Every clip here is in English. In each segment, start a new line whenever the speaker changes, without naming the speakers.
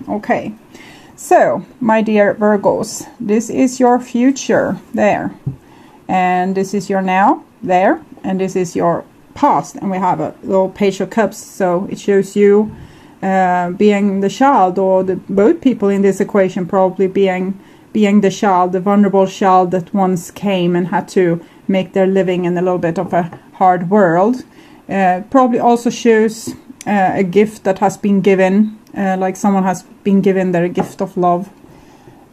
Okay, so my dear Virgos, this is your future there, and this is your now there, and this is your past, and we have a little page of cups, so it shows you being the child, or both people in this equation probably being the child, the vulnerable child that once came and had to make their living in a little bit of a hard world. Probably also shows a gift that has been given, like someone has been given their gift of love.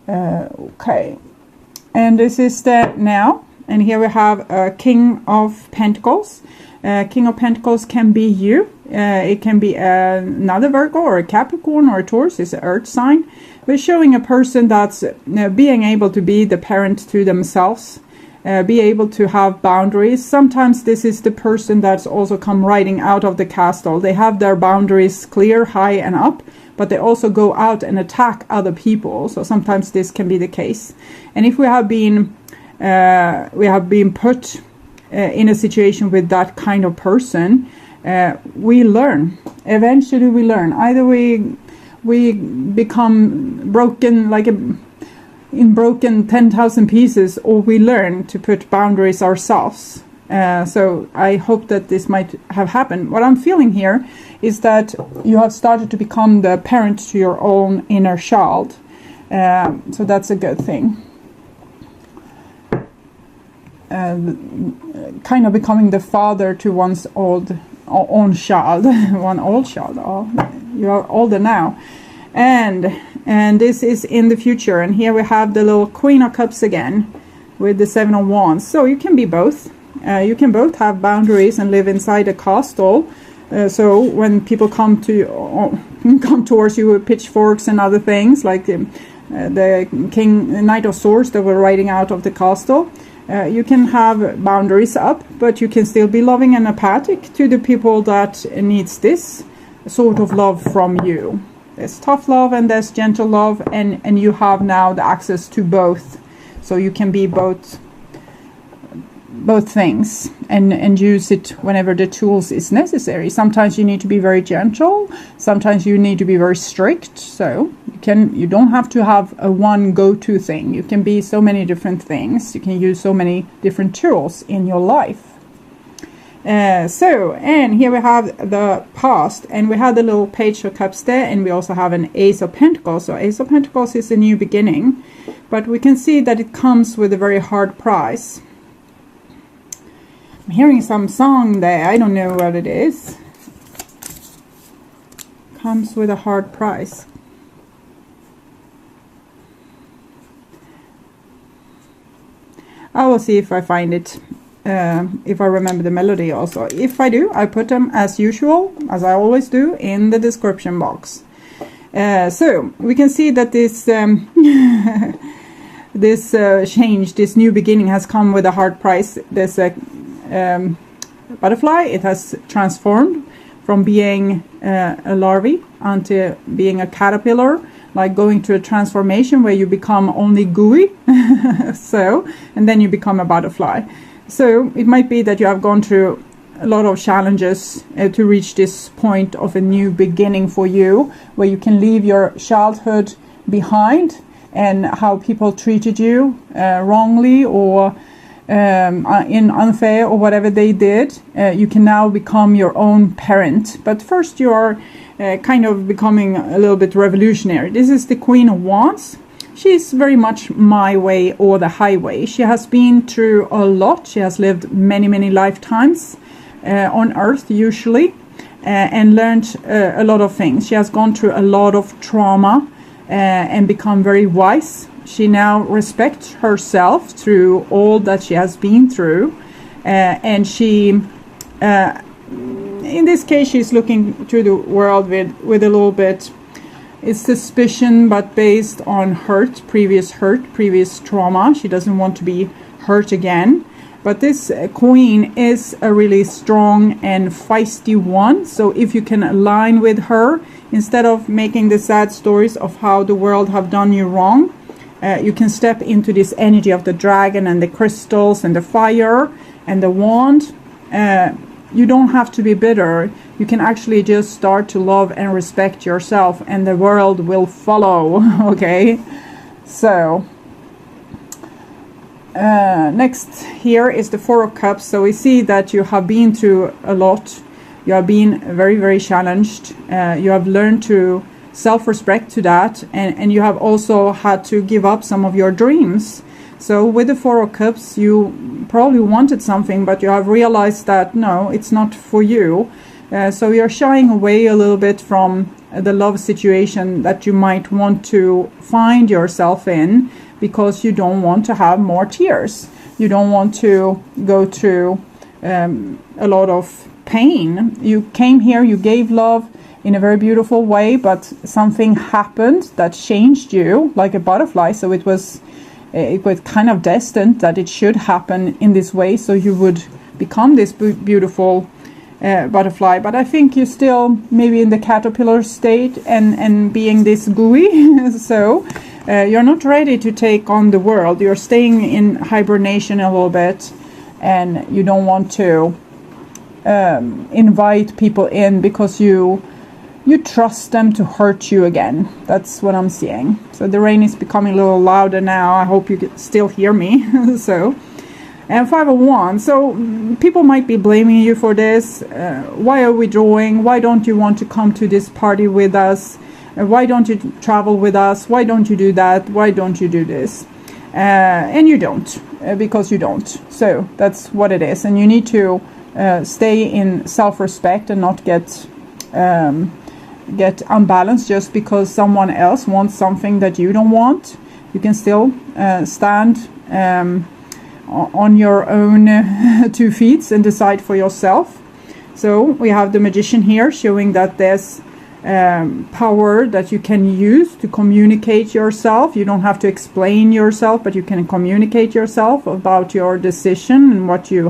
Okay, and this is the now, and here we have a King of Pentacles. King of Pentacles can be you. It can be another Virgo or a Capricorn or a Taurus. It's an earth sign. We're showing a person that's being able to be the parent to themselves, be able to have boundaries. Sometimes this is the person that's also come riding out of the castle. They have their boundaries clear, high and up, but they also go out and attack other people. So sometimes this can be the case. And if we have been put in a situation with that kind of person, we learn. Eventually we learn. Either we become broken, like broken 10,000 pieces, or we learn to put boundaries ourselves. So I hope that this might have happened. What I'm feeling here is that you have started to become the parent to your own inner child. So that's a good thing. Kind of becoming the father to one's own child. One old child. Oh, you are older now, and this is in the future. And here we have the little Queen of Cups again with the Seven of Wands. So you can be both. You can both have boundaries and live inside a castle. So when people come towards you with pitchforks and other things, like the Knight of Swords that were riding out of the castle, you can have boundaries up, but you can still be loving and empathic to the people that needs this sort of love from you. There's tough love and there's gentle love, and you have now the access to both, so you can be both things and use it whenever the tools is necessary. Sometimes you need to be very gentle, sometimes you need to be very strict. So you don't have to have a one go-to thing. You can be so many different things. You can use so many different tools in your life. And here we have the past, and we have the little Page of Cups there, and we also have an Ace of Pentacles. So Ace of Pentacles is a new beginning, but we can see that it comes with a very hard price. I'm hearing some song there. I don't know what it is. Comes with a hard price. I will see if I find it, if I remember the melody also. If I do, I put them as usual, as I always do, in the description box. So we can see that this change, this new beginning has come with a hard price. There's a butterfly. It has transformed from being a larvae onto being a caterpillar, like going to a transformation where you become only gooey. So, and then you become a butterfly. So it might be that you have gone through a lot of challenges to reach this point of a new beginning for you, where you can leave your childhood behind and how people treated you wrongly or in unfair or whatever they did. You can now become your own parent. But first you are kind of becoming a little bit revolutionary. This is the Queen of Wands. She's very much my way or the highway. She has been through a lot. She has lived many lifetimes on earth usually, and learned a lot of things. She has gone through a lot of trauma and become very wise. She now respects herself through all that she has been through, and she in this case she's looking through the world with a little bit, it's suspicion, but based on previous trauma. She doesn't want to be hurt again. But this queen is a really strong and feisty one. So if you can align with her, instead of making the sad stories of how the world have done you wrong, you can step into this energy of the dragon and the crystals and the fire and the wand. you don't have to be bitter. You can actually just start to love and respect yourself, and the world will follow. Okay, so next here is the Four of Cups. So we see that you have been through a lot. You have been very, very challenged. You have learned to self-respect to that, and you have also had to give up some of your dreams. So with the Four of Cups, you probably wanted something, but you have realized that no, it's not for you. So you're shying away a little bit from the love situation that you might want to find yourself in, because you don't want to have more tears. You don't want to go through a lot of pain. You came here, you gave love in a very beautiful way, but something happened that changed you like a butterfly. So it was kind of destined that it should happen in this way, so you would become this beautiful butterfly. But I think you're still maybe in the caterpillar state and being this gooey. So you're not ready to take on the world. You're staying in hibernation a little bit, and you don't want to invite people in because you trust them to hurt you again. That's what I'm seeing. So the rain is becoming a little louder now. I hope you can still hear me. So, and Five of Wands. So people might be blaming you for this. Why are we drawing? Why don't you want to come to this party with us? Why don't you travel with us? Why don't you do that? Why don't you do this? And you don't, because you don't. So that's what it is. And you need to stay in self-respect and not get unbalanced just because someone else wants something that you don't want. You can still stand on your own 2 feet and decide for yourself. So we have the Magician here showing that there's power that you can use to communicate yourself. You don't have to explain yourself, but you can communicate yourself about your decision and what you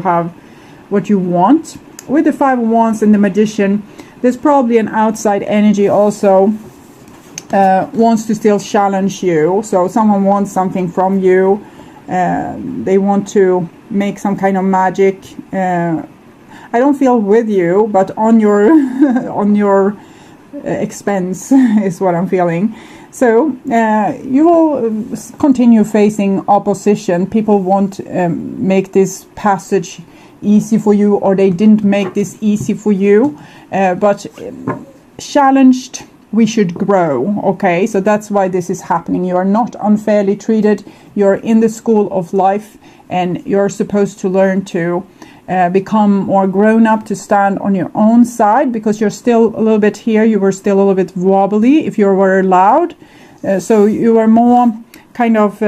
want. With the Five of Wands and the Magician, there's probably an outside energy also wants to still challenge you. So someone wants something from you. They want to make some kind of magic. I don't feel with you, but on your on your expense is what I'm feeling. So you will continue facing opposition. People won't make this passage easy for you, or they didn't make this easy for you, but challenged, we should grow. Okay, so that's why this is happening. You are not unfairly treated. You're in the school of life, and you're supposed to learn to become more grown up, to stand on your own side, because you're still a little bit here. You were still a little bit wobbly if you were loud, so you were more kind of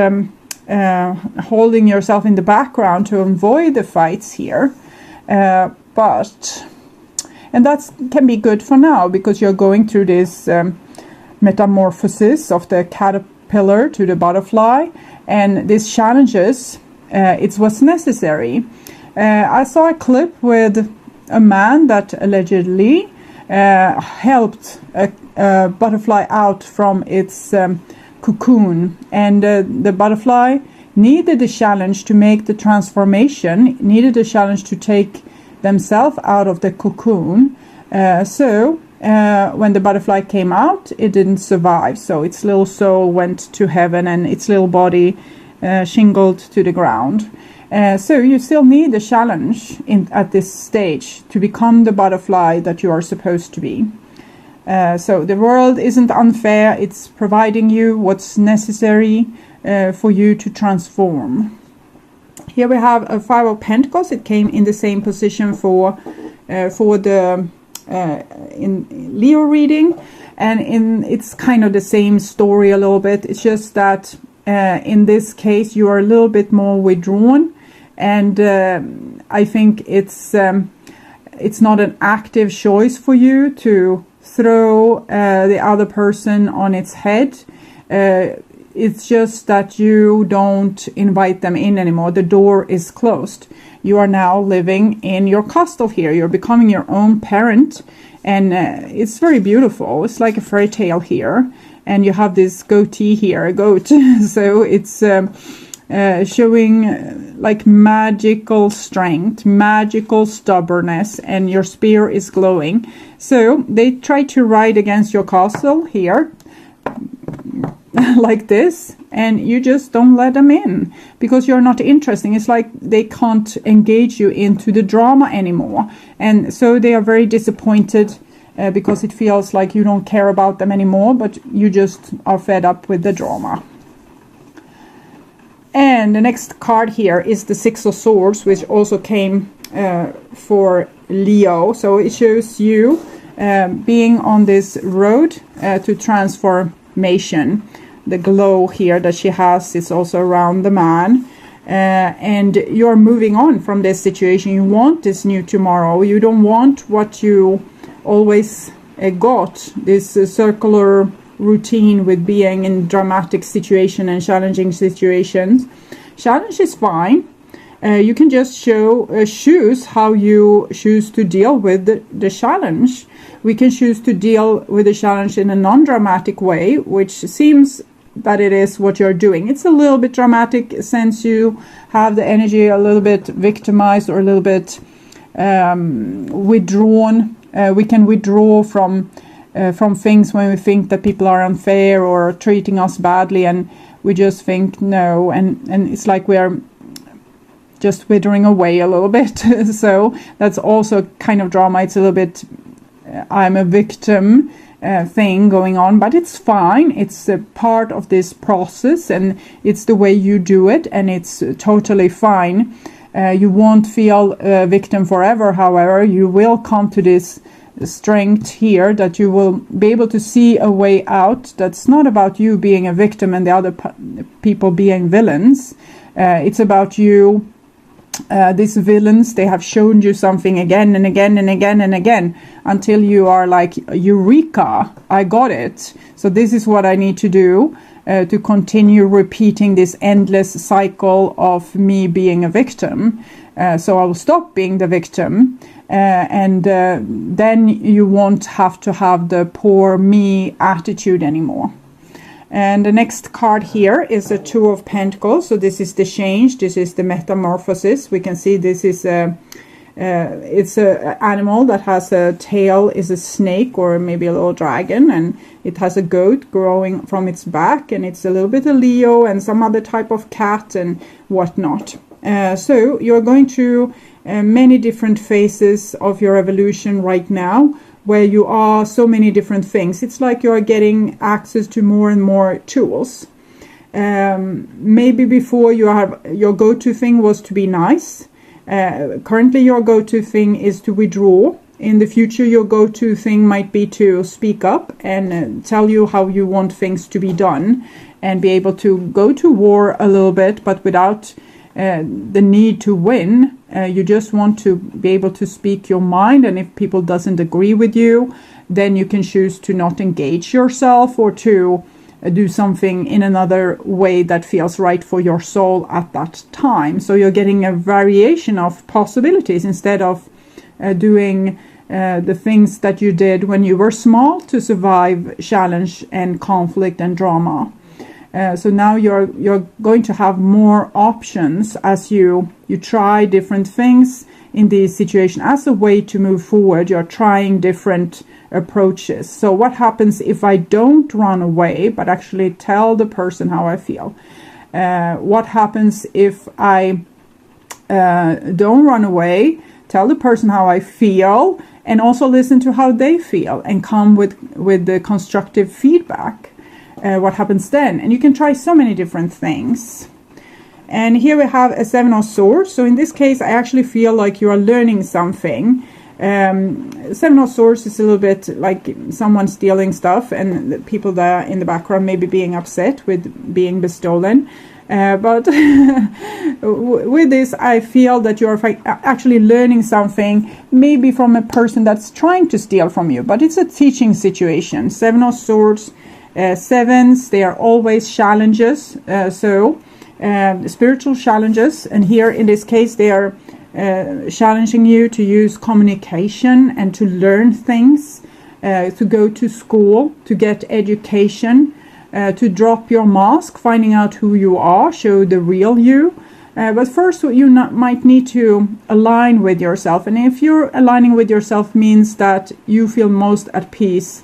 holding yourself in the background to avoid the fights here, and that can be good for now, because you're going through this metamorphosis of the caterpillar to the butterfly, and these challenges, it was necessary. I saw a clip with a man that allegedly helped a butterfly out from its cocoon, and the butterfly needed a challenge to make the transformation, needed a challenge to take themselves out of the cocoon. So when the butterfly came out, it didn't survive. So its little soul went to heaven, and its little body shingled to the ground. So you still need a challenge at this stage to become the butterfly that you are supposed to be. So the world isn't unfair. It's providing you what's necessary for you to transform. Here we have a Five of Pentacles. It came in the same position for the in Leo reading, and it's kind of the same story a little bit. It's just that in this case you are a little bit more withdrawn, and I think it's not an active choice for you to throw the other person on its head. It's just that you don't invite them in anymore. The door is closed. You are now living in your castle here. You're becoming your own parent, and it's very beautiful. It's like a fairy tale here, and you have this goatee here, a goat. So it's showing like magical strength, magical stubbornness, and your spear is glowing. So they try to ride against your castle here like this, and you just don't let them in because you're not interesting. It's like they can't engage you into the drama anymore, and so they are very disappointed because it feels like you don't care about them anymore, but you just are fed up with the drama. And the next card here is the Six of Swords, which also came for Leo. So it shows you being on this road to transformation. The glow here that she has is also around the man. And you're moving on from this situation. You want this new tomorrow. You don't want what you always got, this circular routine with being in dramatic situation and challenging situations. Challenge is fine. You can just choose how you choose to deal with the challenge. We can choose to deal with the challenge in a non-dramatic way, which seems that it is what you're doing. It's a little bit dramatic since you have the energy a little bit victimized or a little bit withdrawn. We can withdraw from things when we think that people are unfair or treating us badly, and we just think no, and it's like we're just withering away a little bit. So that's also kind of drama. It's a little bit I'm a victim thing going on, but it's fine. It's a part of this process, and it's the way you do it, and it's totally fine. You won't feel a victim forever. However, you will come to this strength here that you will be able to see a way out. That's not about you being a victim and the other people being villains. It's about you. These villains, they have shown you something again and again and again and again until you are like, eureka, I got it. So this is what I need to do to continue repeating this endless cycle of me being a victim. So I will stop being the victim, and then you won't have to have the poor me attitude anymore. And the next card here is a Two of Pentacles. So this is the change. This is the metamorphosis. We can see this is it's a animal that has a tail, is a snake or maybe a little dragon, and it has a goat growing from its back, and it's a little bit a Leo and some other type of cat and whatnot. So you're going through many different phases of your evolution right now, where you are so many different things. It's like you're getting access to more and more tools. Maybe before your go-to thing was to be nice. Currently your go-to thing is to withdraw. In the future your go-to thing might be to speak up and tell you how you want things to be done, and be able to go to war a little bit, but without the need to win. You just want to be able to speak your mind, and if people doesn't agree with you, then you can choose to not engage yourself, or to do something in another way that feels right for your soul at that time. So you're getting a variation of possibilities instead of doing the things that you did when you were small to survive challenge and conflict and drama. So now you're going to have more options as you try different things in this situation as a way to move forward. You're trying different approaches. So what happens if I don't run away but actually tell the person how I feel? What happens if I don't run away, tell the person how I feel, and also listen to how they feel and come with the constructive feedback? What happens then? And you can try so many different things. And here we have a Seven of Swords. So in this case, I actually feel like you are learning something. Seven of Swords is a little bit like someone stealing stuff, and the people there in the background maybe being upset with being bestolen. But with this, I feel that you're actually learning something, maybe from a person that's trying to steal from you. But it's a teaching situation. Seven of Swords. Sevens, they are always challenges, spiritual challenges, and here in this case they are challenging you to use communication and to learn things, to go to school, to get education, to drop your mask, finding out who you are, show the real you. But first you might need to align with yourself. And if you're aligning with yourself means that you feel most at peace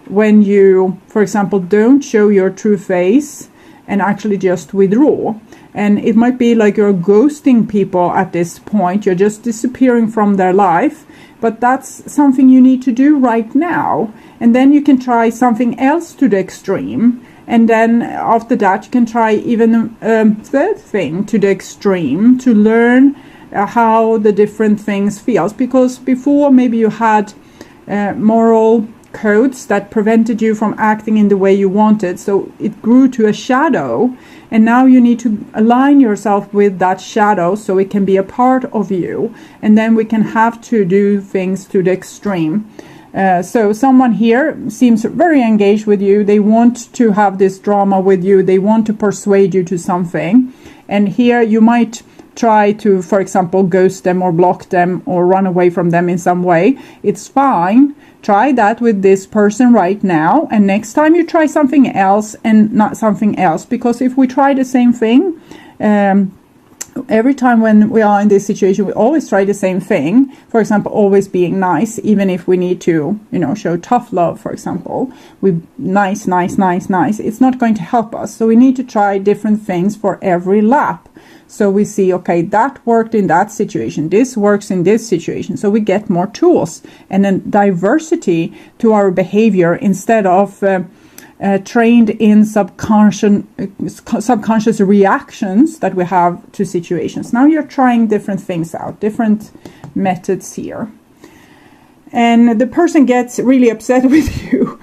when you, for example, don't show your true face and actually just withdraw. And it might be like you're ghosting people at this point. You're just disappearing from their life. But that's something you need to do right now. And then you can try something else to the extreme. And then after that, you can try even a third thing to the extreme to learn how the different things feels. Because before maybe you had moral codes that prevented you from acting in the way you wanted. So it grew to a shadow. And now you need to align yourself with that shadow so it can be a part of you. And then we can have to do things to the extreme. So someone here seems very engaged with you. They want to have this drama with you. They want to persuade you to something. And here you might try to, for example, ghost them or block them or run away from them in some way. It's fine. Try that with this person right now. And next time you try something else and not something else. Because if we try the same thing, every time when we are in this situation, we always try the same thing. For example, always being nice, even if we need to, show tough love, for example. We nice. It's not going to help us. So we need to try different things for every lap. So we see, okay, that worked in that situation. This works in this situation. So we get more tools and then diversity to our behavior instead of trained in subconscious reactions that we have to situations. Now you're trying different things out, different methods here. And the person gets really upset with you,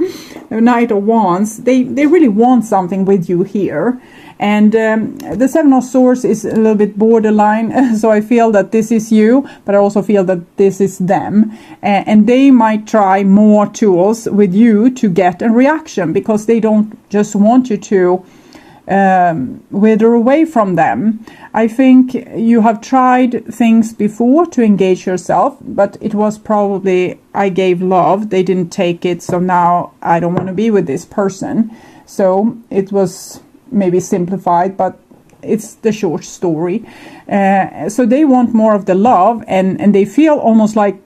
the Knight of Wands. They really want something with you here. And the Seven of Swords is a little bit borderline. So I feel that this is you, but I also feel that this is them. And they might try more tools with you to get a reaction because they don't just want you to wither away from them. I think you have tried things before to engage yourself, but it was probably, I gave love, they didn't take it, so now I don't want to be with this person. So it was maybe simplified, but it's the short story. So they want more of the love, and they feel almost like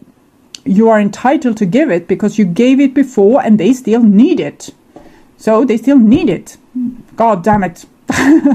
you are entitled to give it because you gave it before and they still need it. So they still need it. God damn it.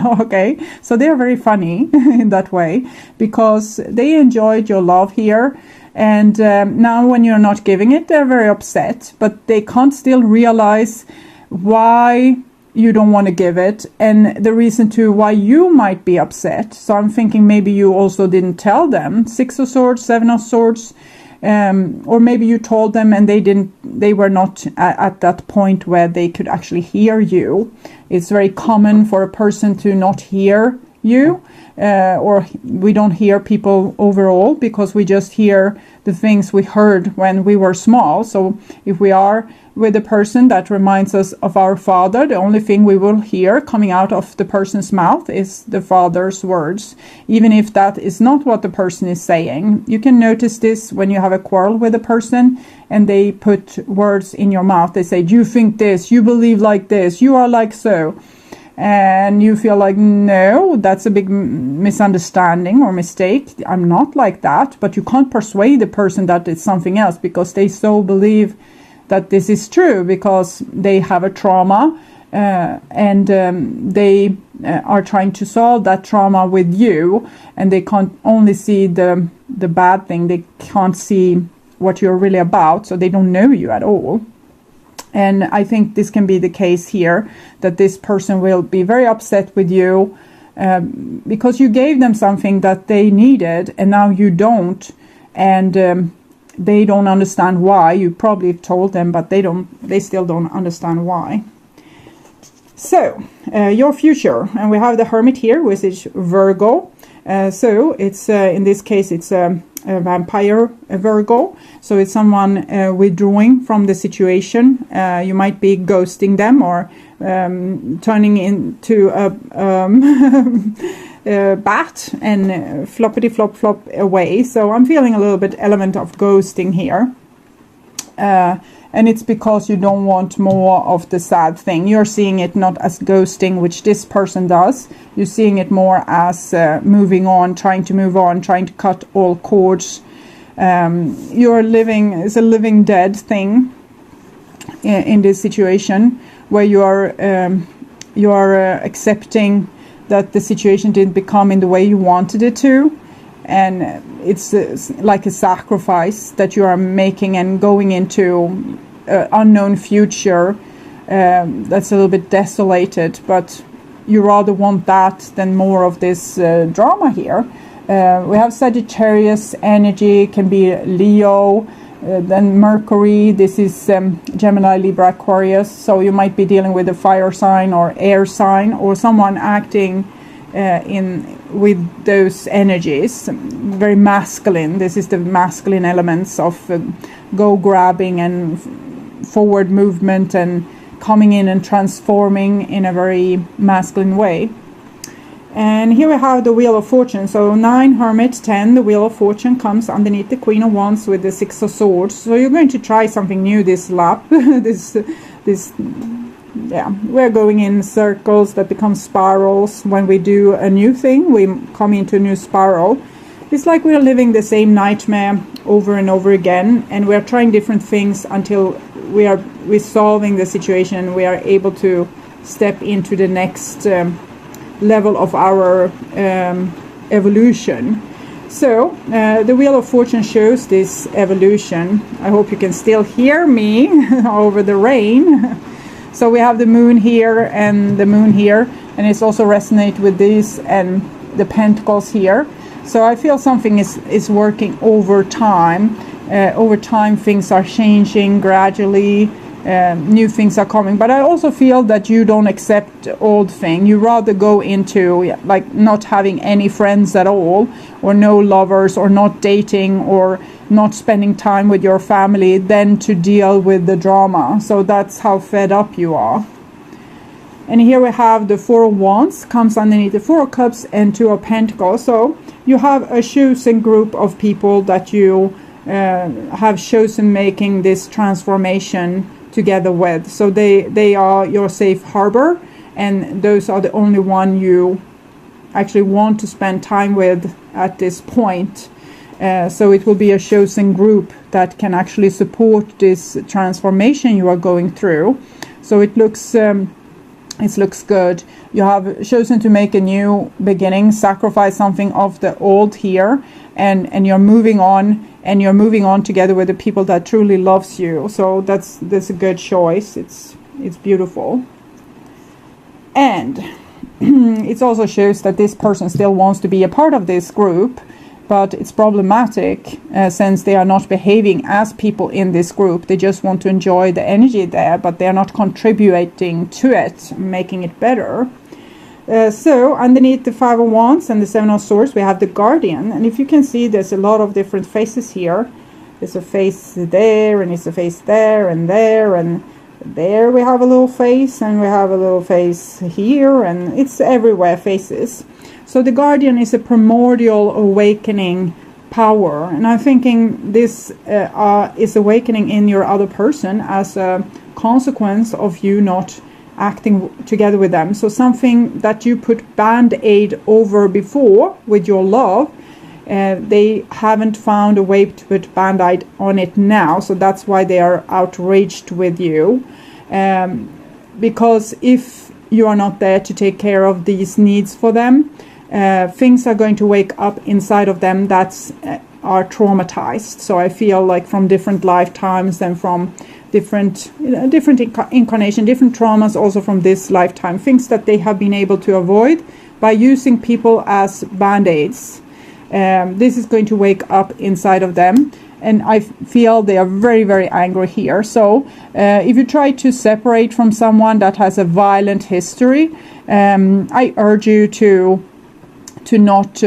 Okay, so they're very funny in that way because they enjoyed your love here, and now when you're not giving it, they're very upset, but they can't still realize why you don't want to give it and the reason to why you might be upset. So I'm thinking maybe you also didn't tell them. Six of Swords, Seven of Swords, or maybe you told them and they were not at that point where they could actually hear you. It's very common for a person to not hear you, or we don't hear people overall because we just hear the things we heard when we were small. So if we are with a person that reminds us of our father, the only thing we will hear coming out of the person's mouth is the father's words, even if that is not what the person is saying. You can notice this when you have a quarrel with a person and they put words in your mouth. They say, you think this, you believe like this, you are like so. And you feel like, no, that's a big misunderstanding or mistake. I'm not like that. But you can't persuade the person that it's something else because they so believe that this is true because they have a trauma and they are trying to solve that trauma with you, and they can't only see the bad thing. They can't see what you're really about, so they don't know you at all. And I think this can be the case here, that this person will be very upset with you because you gave them something that they needed and now you don't, and they don't understand why. You probably told them, but they still don't understand why. So your future, and we have the Hermit here, which is Virgo. So it's in this case it's a vampire Virgo. So it's someone withdrawing from the situation. You might be ghosting them or turning into a bat and floppity flop away. So I'm feeling a little bit element of ghosting here. And it's because you don't want more of the sad thing. You're seeing it not as ghosting, which this person does. You're seeing it more as moving on, trying to move on, trying to cut all cords. You're living, it's a living dead thing in this situation, where you are accepting that the situation didn't become in the way you wanted it to. And it's like a sacrifice that you are making and going into an unknown future that's a little bit desolated, but you rather want that than more of this drama here. We have Sagittarius energy, can be Leo, then Mercury. This is Gemini, Libra, Aquarius. So you might be dealing with a fire sign or air sign, or someone acting with those energies, very masculine. This is the masculine elements of go grabbing and forward movement and coming in and transforming in a very masculine way. And here we have the Wheel of Fortune. So 9, Hermit, 10, the Wheel of Fortune comes underneath the Queen of Wands with the 6 of Swords. So you're going to try something new this lap. Yeah, we're going in circles that become spirals. When we do a new thing, we come into a new spiral. It's like we're living the same nightmare over and over again, and we're trying different things until we're solving the situation. We are able to step into the next level of our evolution. So the Wheel of Fortune shows this evolution. I hope you can still hear me over the rain. So we have the moon here and the moon here, and it's also resonate with these and the pentacles here. So I feel something is working over time. Over time things are changing gradually. New things are coming, but I also feel that you don't accept old thing. You rather go into like not having any friends at all, or no lovers, or not dating, or not spending time with your family, than to deal with the drama. So that's how fed up you are. And here we have the 4 of Wands comes underneath the 4 of Cups and 2 of Pentacles. So you have a chosen group of people that you have chosen making this transformation together with. So they are your safe harbor, and those are the only one you actually want to spend time with at this point. So it will be a chosen group that can actually support this transformation you are going through. So it looks good. You have chosen to make a new beginning, sacrifice something of the old here, and you're moving on. And you're moving on together with the people that truly loves you. So that's a good choice. It's beautiful. And it also shows that this person still wants to be a part of this group, but it's problematic since they are not behaving as people in this group. They just want to enjoy the energy there, but they are not contributing to it, making it better. So underneath the 5 of Wands and the 7 of Swords, we have the Guardian. And if you can see, there's a lot of different faces here. There's a face there, and it's a face there, and there we have a little face, and we have a little face here, and it's everywhere faces. So the Guardian is a primordial awakening power. And I'm thinking this is awakening in your other person as a consequence of you not acting together with them. So something that you put band-aid over before with your love, they haven't found a way to put band-aid on it now. So that's why they are outraged with you. Because if you are not there to take care of these needs for them, things are going to wake up inside of them that are traumatized. So I feel like from different lifetimes and from different incarnation, different traumas also from this lifetime, things that they have been able to avoid by using people as band-aids. This is going to wake up inside of them, and I feel they are very, very angry here. So if you try to separate from someone that has a violent history, I urge you to not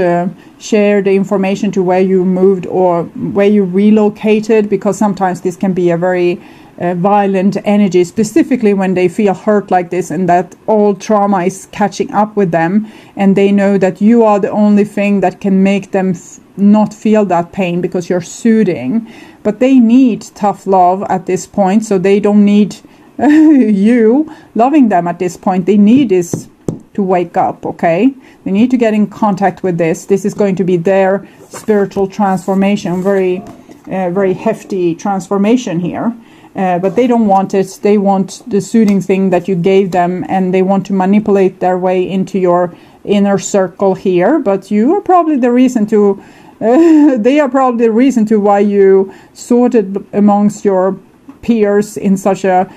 share the information to where you moved or where you relocated, because sometimes this can be a very violent energy, specifically when they feel hurt like this and that all trauma is catching up with them, and they know that you are the only thing that can make them not feel that pain because you're soothing. But they need tough love at this point, so they don't need you loving them at this point. They need is to wake up, okay? They need to get in contact with this. This is going to be their spiritual transformation, very hefty transformation here. But they don't want it. They want the soothing thing that you gave them, and they want to manipulate their way into your inner circle here. But you are probably the reason to, they are probably the reason to why you sorted amongst your peers in such a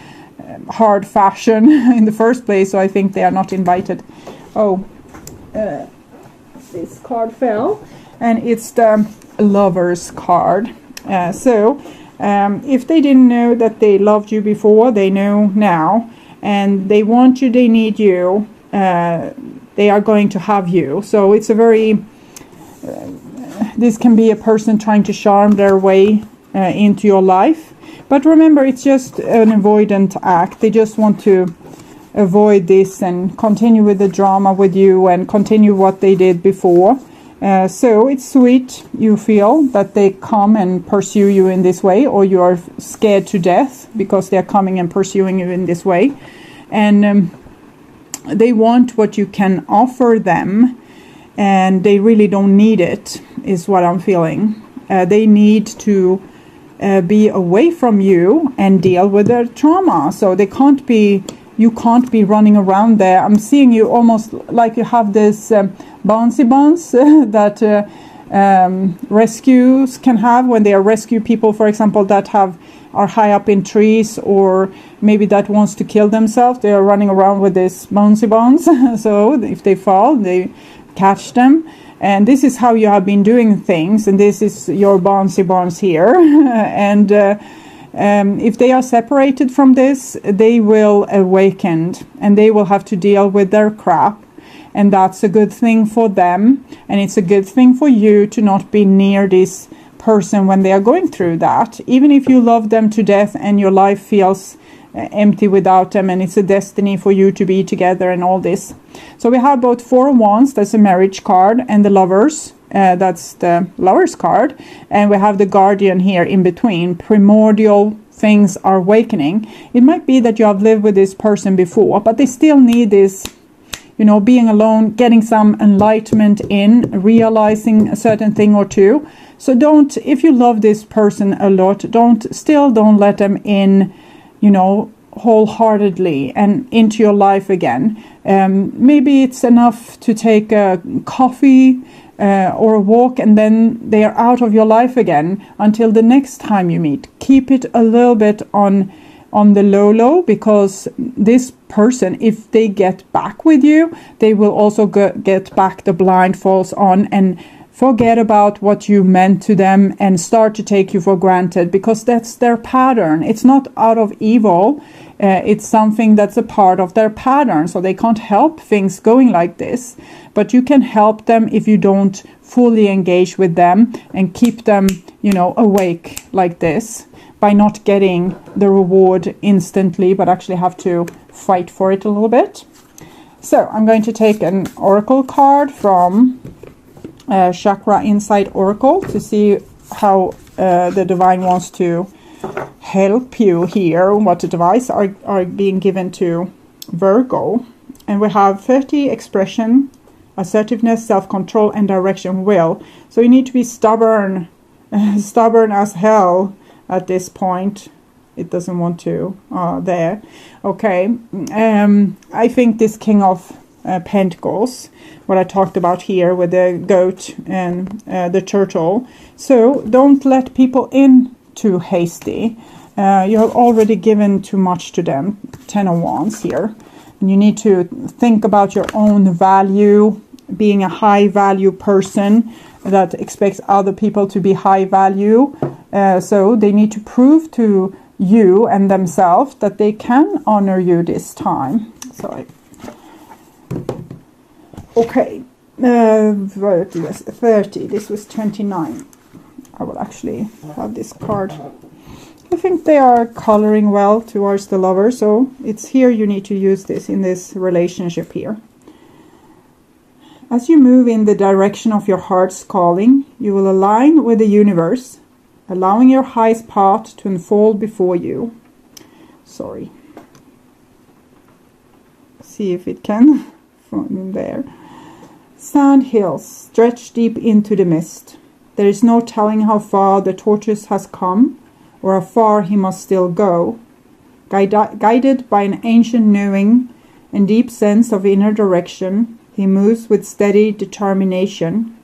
hard fashion in the first place. So I think they are not invited. This card fell, and it's the Lover's card. If they didn't know that they loved you before, they know now, and they want you, they need you, they are going to have you. So it's a very, this can be a person trying to charm their way into your life. But remember, it's just an avoidant act. They just want to avoid this and continue with the drama with you and continue what they did before. So it's sweet, you feel, that they come and pursue you in this way, or you are scared to death because they're coming and pursuing you in this way. And they want what you can offer them, and they really don't need it, is what I'm feeling. They need to be away from you and deal with their trauma. So they can't be, you can't be running around there. I'm seeing you almost like you have this bouncy bounce that rescues can have when they are rescue people, for example, that are high up in trees, or maybe that wants to kill themselves. They are running around with this bouncy bounce. So if they fall, they catch them. And this is how you have been doing things, and this is your bouncy bounce here. And if they are separated from this, they will awaken, and they will have to deal with their crap. And that's a good thing for them. And it's a good thing for you to not be near this person when they are going through that. Even if you love them to death and your life feels empty without them, and it's a destiny for you to be together and all this. So we have both Four of Wands, that's a marriage card, and the Lovers, that's the Lover's card. And we have the Guardian here in between. Primordial things are awakening. It might be that you have lived with this person before, but they still need this, being alone, getting some enlightenment in, realizing a certain thing or two. So if you love this person a lot, don't let them in, wholeheartedly and into your life again. Maybe it's enough to take a coffee or a walk, and then they are out of your life again until the next time you meet. Keep it a little bit on the low, because this person, if they get back with you, they will also get back the blindfolds on and forget about what you meant to them and start to take you for granted, because that's their pattern. It's not out of evil. It's something that's a part of their pattern. So they can't help things going like this. But you can help them if you don't fully engage with them and keep them, awake like this, by not getting the reward instantly, but actually have to fight for it a little bit. So I'm going to take an oracle card from Chakra Insight Oracle to see how the divine wants to help you here, what advice are being given to Virgo. And we have 30 expression, assertiveness, self-control, and direction will. So you need to be stubborn as hell at this point. It doesn't want to there. Okay. I think this King of Pentacles, what I talked about here with the goat and the turtle. So don't let people in too hasty. You have already given too much to them. 10 of Wands here. And you need to think about your own value, being a high value person that expects other people to be high value. So they need to prove to you and themselves that they can honor you this time. Sorry. Okay, 30, this was 29. I will actually have this card I think they are coloring well towards the lover, so it's here you need to use this in this relationship here. As you move in the direction of your heart's calling, you will align with the universe, allowing your highest path to unfold before you. Sorry. See if it can from there. Sand hills stretch deep into the mist. There is no telling how far the tortoise has come, or how far he must still go. Guided by an ancient knowing and deep sense of inner direction, he moves with steady determination.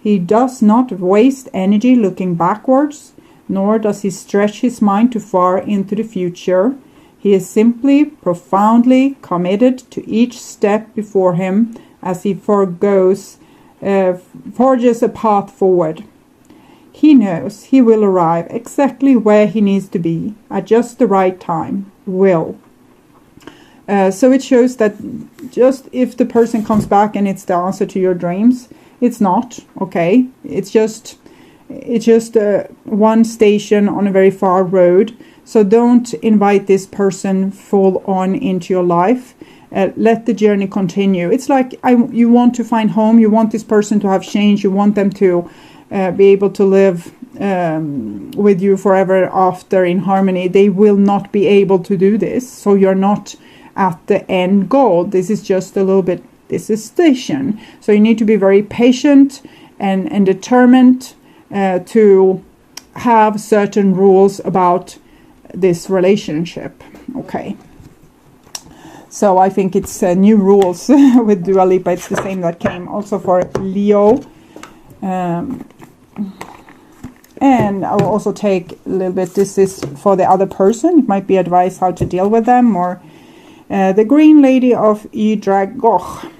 He does not waste energy looking backwards, nor does he stretch his mind too far into the future. He is simply profoundly committed to each step before him as he forges a path forward. He knows he will arrive exactly where he needs to be at just the right time. So it shows that just if the person comes back and it's the answer to your dreams, it's not, okay? It's just one station on a very far road. So don't invite this person full on into your life. Let the journey continue. It's like you want to find home. You want this person to have change. You want them to be able to live with you forever after in harmony. They will not be able to do this. So you're not at the end goal. This is just a little bit, this is station. So you need to be very patient and determined to have certain rules about this relationship. Okay. So I think it's new rules with Dua Lipa. It's the same that came also for Leo. And I will also take a little bit, this is for the other person. It might be advice how to deal with them, or the Green Lady of Ydragoch.